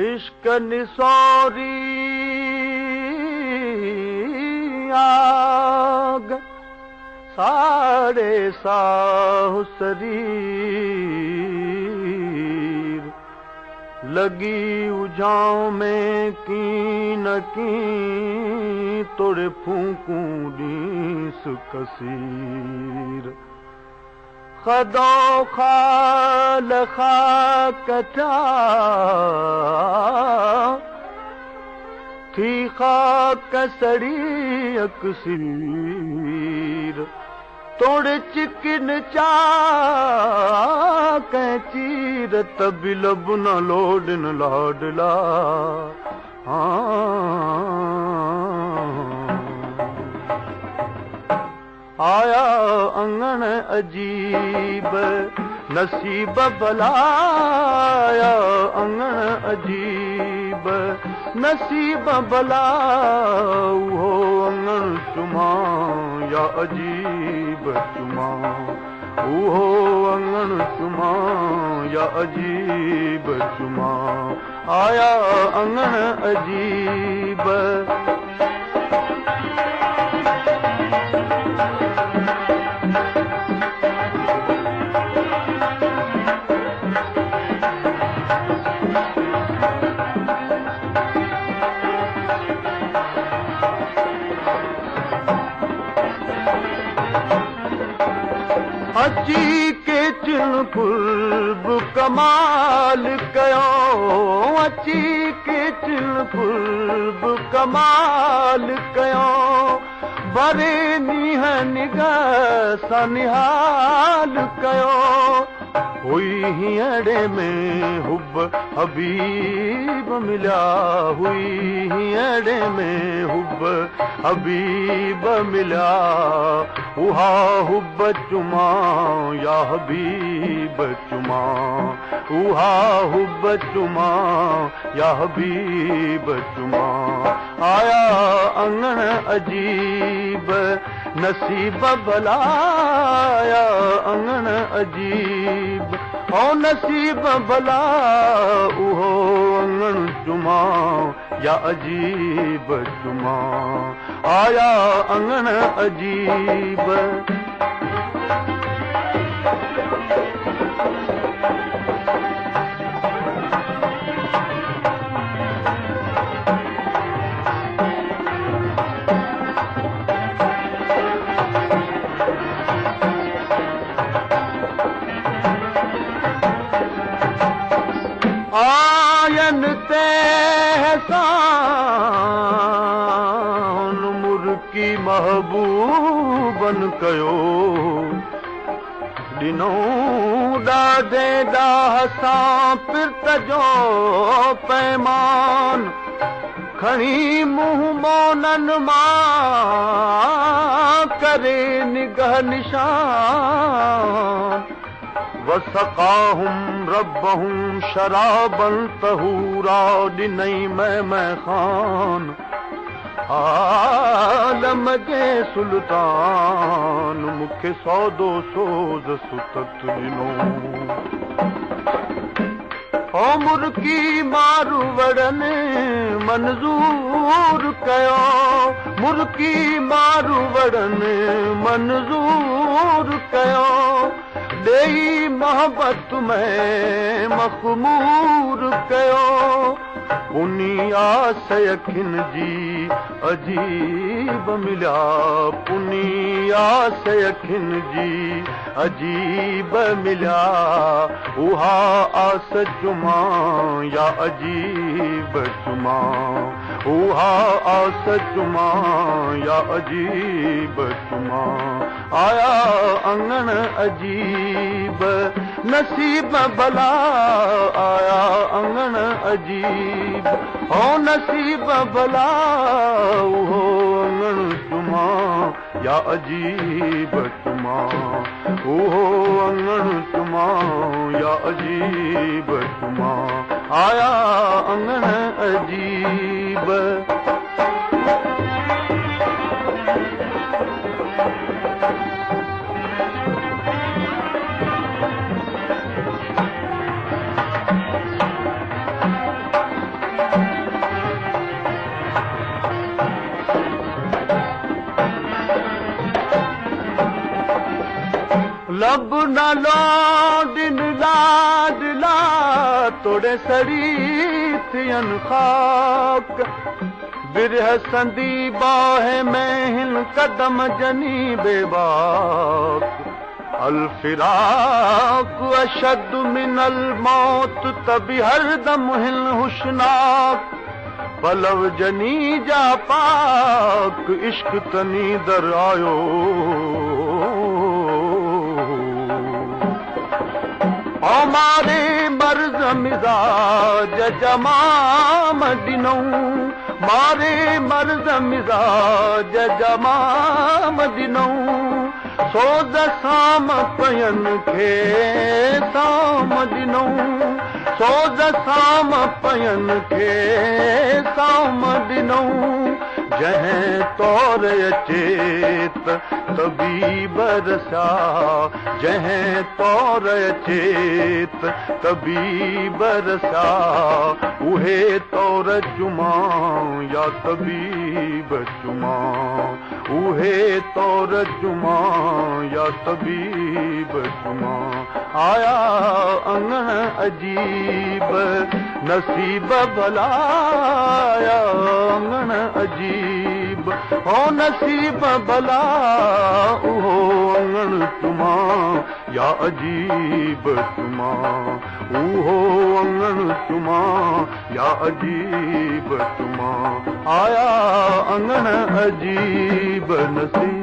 इश्क निसौरी आग साड़े साहु शरीर लगी उजाओं में की न की तोड़े फूकूं दीस कसीर खदो खाल खाकचा थी खाक सड़ी अकसीर तोड़े चिकिन चा कैचीर तभी लब न लोडन लाडला आया अंगण अजीब नसीब बलाया अंगण अजीब नसीब बला हो अंगण चुमा या अजीब चुमा हो अंगण चुमा या अजीब चुमा आया अंगण अजीब अची के चिन पुर्ब कमाल कयो अची के चिन पुर्ब कमाल कयो बरे नीह निगाह सां निहाल कयो हुई हीअड़े में हुब हबीब मिलिया हुई हीअड़े में हुब हबीब मिलिया उहा हुब चुमा या हबीब चुमा उहा हुब चुमा या हबीब चुमा आया अंगण अजीब नसीब भलाया अंगण अजीब ओ नसीब भला उहो अंगण चुमा या अजीब चुमा आया अंगण अजीब आयन ते हसान मुर्की महबूबन कयो दिनो ॾाढे ॾाह सां पिरत जो पैमान खणी मुंहुं मोनन मां करे निगाह निशान वसक़ाहुम रब्बहुम शराबन तहूरा ॾिनई मैं खान आलम जे सुल्तान मूंखे सौदो सोज़ सुतत ॾिनो ओ मुर्की मारू वड़नि मंज़ूर कयो मुर्की मारू वड़नि मंज़ूर कयो ॾेई मोहबत में मख़मूर कयो पुनी आस अखिन जी अजीब मिलिया पुनी आस अखिन जी अजीब मिलिया उहा आस चुमा या अजीब चुमा उहा आस चुमा या अजीब चुमा आया अंगण अजीब नसीब भला आया अंगण अजीब हो नसीब भला हो अंगण चुमा या अजीब चुमा हो अंगण चुमा या अजीब चुमा आया अंगण अजीब रब न लौडिन लाडला तोड़े सड़ी थियन खाक बिरह संदी बाहे में हिन कदम जनी बेबाक अलफिराक अशद मिनल मौत तभी हरदम हिन हुशनाक पलव जनी जा पाक इश्क तनी दर आयो हमारे मर्ज मिजाज जमाम दिनऊं मारे मर्ज मिजाज जमाम दिनऊं सोज साम पयन खे साम दिनऊं सोज साम पयन खे साम दिनऊं जहें तौर अचेत तबी बरसा जहें तौर अचेत तबी बरसा उहे तौर चुमा या तबीब चुमा उहे तौर चुमा या तबीब चुमा आया अंगण अजीब नसीब भलाया अंगण अजीब हो नसीब भला उहो अंगण चुमा या अजीब चुमा उहो अंगण चुमा या अजीब चुमा आया अंगण अजीब नसीब